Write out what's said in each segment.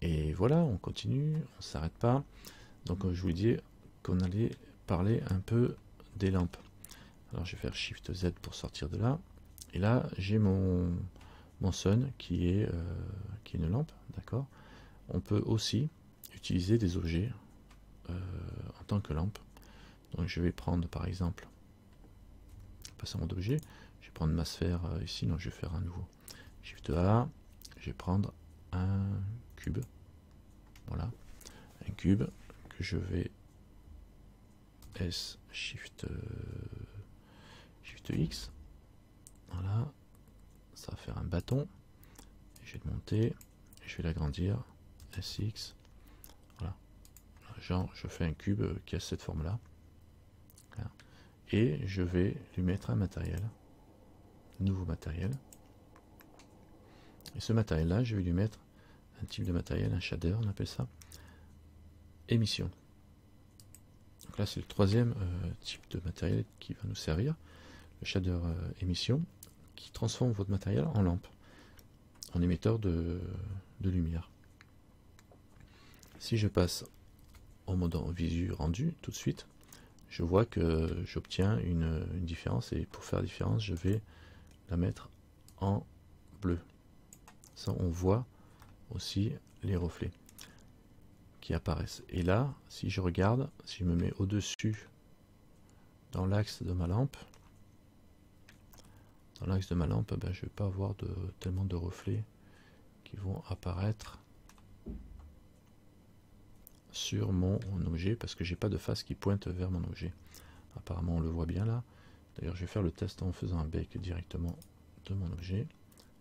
Et voilà, on continue, on s'arrête pas. Donc je vous dis qu'on allait parler un peu des lampes. Alors je vais faire Shift Z pour sortir de là. Et là, j'ai mon sun qui est une lampe, d'accord. On peut aussi utiliser des objets en tant que lampe. Donc je vais prendre par exemple, passer en mode objet, je vais prendre ma sphère ici, non je vais faire un nouveau. Shift A, je vais prendre un cube, voilà, un cube que je vais S, Shift X, voilà, ça va faire un bâton, je vais le monter, je vais l'agrandir, SX, voilà, genre je fais un cube qui a cette forme là, voilà. Et je vais lui mettre un matériel, nouveau matériel, et ce matériel là je vais lui mettre un type de matériel, un shader on appelle ça, émission. Donc là c'est le troisième type de matériel qui va nous servir, le shader émission, qui transforme votre matériel en lampe, en émetteur de lumière. Si je passe au mode visu rendu tout de suite, je vois que j'obtiens une différence, et pour faire la différence je vais la mettre en bleu. Ça on voit aussi les reflets qui apparaissent. Et là si je regarde, si je me mets au dessus dans l'axe de ma lampe, ben, je ne vais pas avoir tellement de reflets qui vont apparaître sur mon objet, parce que j'ai pas de face qui pointe vers mon objet. Apparemment on le voit bien là. D'ailleurs je vais faire le test en faisant un bake directement de mon objet.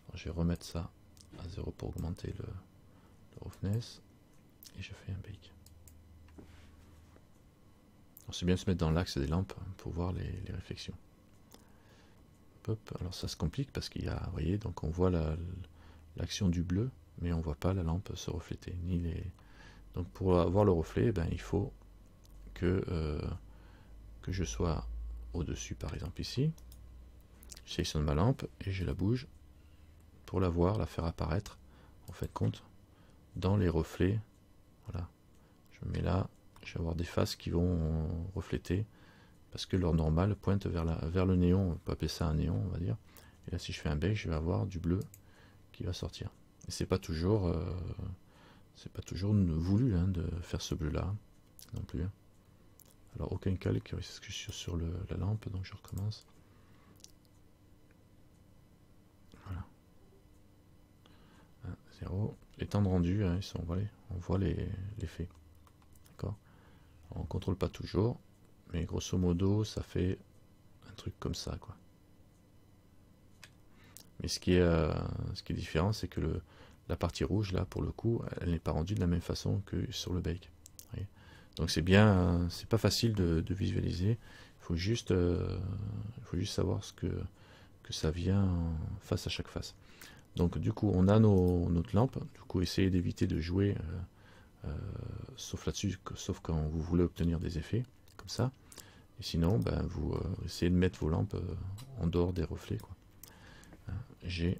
Alors, je vais remettre ça à 0 pour augmenter le roughness, et je fais un bake. C'est bien de se mettre dans l'axe des lampes pour voir les réflexions. Hop, alors ça se complique parce qu'il y a, vous voyez, donc on voit l'action du bleu, mais on voit pas la lampe se refléter, ni les. Donc pour avoir le reflet, ben, il faut que je sois au-dessus, par exemple ici. Je sélectionne ma lampe et je la bouge pour la voir, la faire apparaître, en fait compte, dans les reflets. Voilà, je me mets là, je vais avoir des faces qui vont refléter, parce que leur normal pointe vers le néon, on peut appeler ça un néon, on va dire. Et là si je fais un beige, je vais avoir du bleu qui va sortir. Et c'est pas toujours voulu hein, de faire ce bleu là non plus. Alors aucun calque sur la lampe, donc je recommence. Voilà. 0. Les temps de rendu, hein, ils sont, voilà, on voit l'effet. D'accord. On ne contrôle pas toujours, mais grosso modo ça fait un truc comme ça, quoi. Mais ce qui est différent, c'est que la partie rouge là, pour le coup, elle n'est pas rendue de la même façon que sur le bake. Donc c'est bien, c'est pas facile de visualiser. Il faut juste savoir ce que ça vient face à chaque face. Donc du coup, on a notre lampe. Du coup, essayez d'éviter de jouer, sauf là-dessus, sauf quand vous voulez obtenir des effets comme ça. Et sinon, ben, vous essayez de mettre vos lampes en dehors des reflets, quoi. G,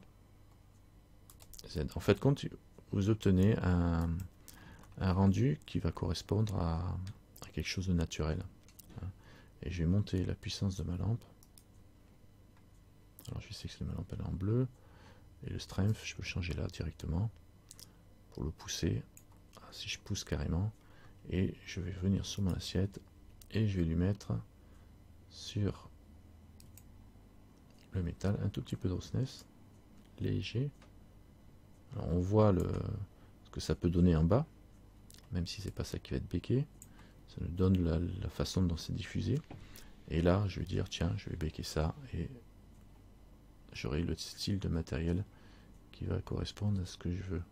Z. En fait, quand vous obtenez un rendu qui va correspondre à quelque chose de naturel. Et je vais monter la puissance de ma lampe. Alors je vais sélectionner ma lampe, elle est en bleu. Et le strength, je peux changer là directement pour le pousser. Si je pousse carrément, et je vais venir sur mon assiette et je vais lui mettre sur le métal un tout petit peu de roughness, léger. Alors on voit ce que ça peut donner en bas, même si c'est pas ça qui va être béqué. Ça nous donne la façon dont c'est diffusé. Et là, je vais dire, tiens, je vais béquer ça, et j'aurai le style de matériel qui va correspondre à ce que je veux.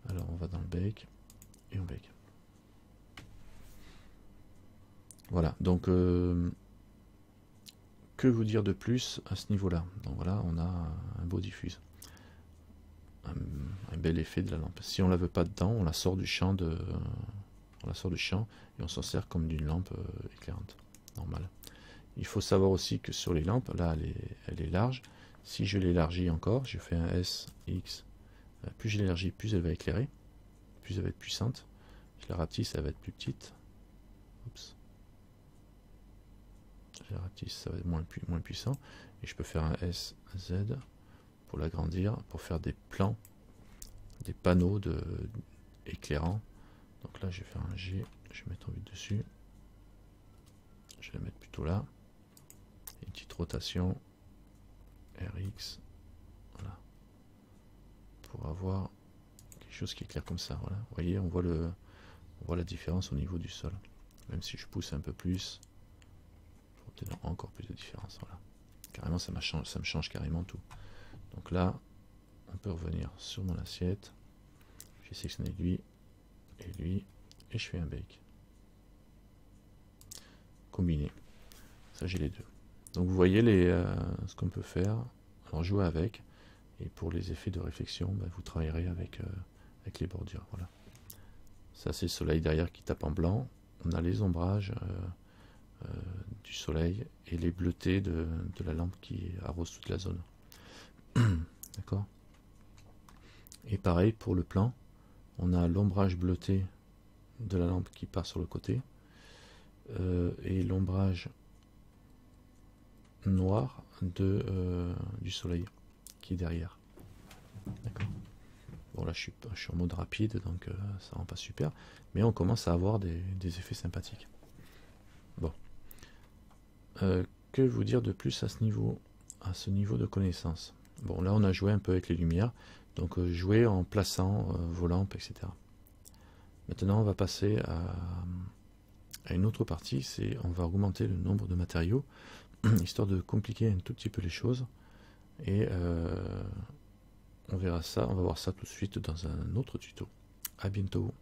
Alors on va dans le bake, et on bake. Voilà, donc que vous dire de plus à ce niveau-là? Donc voilà, on a un beau diffuse. Un bel effet de la lampe. Si on la veut pas dedans, on la sort du champ et on s'en sert comme d'une lampe éclairante normale. Il faut savoir aussi que sur les lampes, là elle est large. Si je l'élargis encore, je fais un S, X, plus je l'élargis, plus elle va éclairer, plus elle va être puissante. Je la rapetisse, elle va être plus petite. Oups. Je la rapetisse, ça va être moins puissant. Et je peux faire un SZ pour l'agrandir, pour faire des plans, des panneaux éclairants. Donc là, je vais faire un G, je vais mettre en vue dessus. Je vais la mettre plutôt là. Une petite rotation RX. Voilà. Pour avoir quelque chose qui éclaire comme ça. Voilà. Vous voyez, on voit la différence au niveau du sol. Même si je pousse un peu plus, je vais obtenir encore plus de différence. Voilà. Carrément, ça me change carrément tout. Donc là, on peut revenir sur mon assiette. Je vais sélectionner lui et lui. Et je fais un bake. Combiné. Ça, j'ai les deux. Donc vous voyez ce qu'on peut faire. Alors jouer avec. Et pour les effets de réflexion, bah, vous travaillerez avec les bordures. Voilà. Ça, c'est le soleil derrière qui tape en blanc. On a les ombrages du soleil et les bleutés de la lampe qui arrose toute la zone. D'accord. Et pareil pour le plan. On a l'ombrage bleuté de la lampe qui part sur le côté. Et l'ombrage noir du soleil qui est derrière. D'accord. Bon là je suis en mode rapide donc ça rend pas super, mais on commence à avoir des effets sympathiques. Bon, que vous dire de plus à ce niveau de connaissance? Bon là on a joué un peu avec les lumières, donc jouer en plaçant vos lampes, etc. Maintenant on va passer à une autre partie, c'est on va augmenter le nombre de matériaux histoire de compliquer un tout petit peu les choses, et on verra ça, on va voir ça tout de suite dans un autre tuto. À bientôt.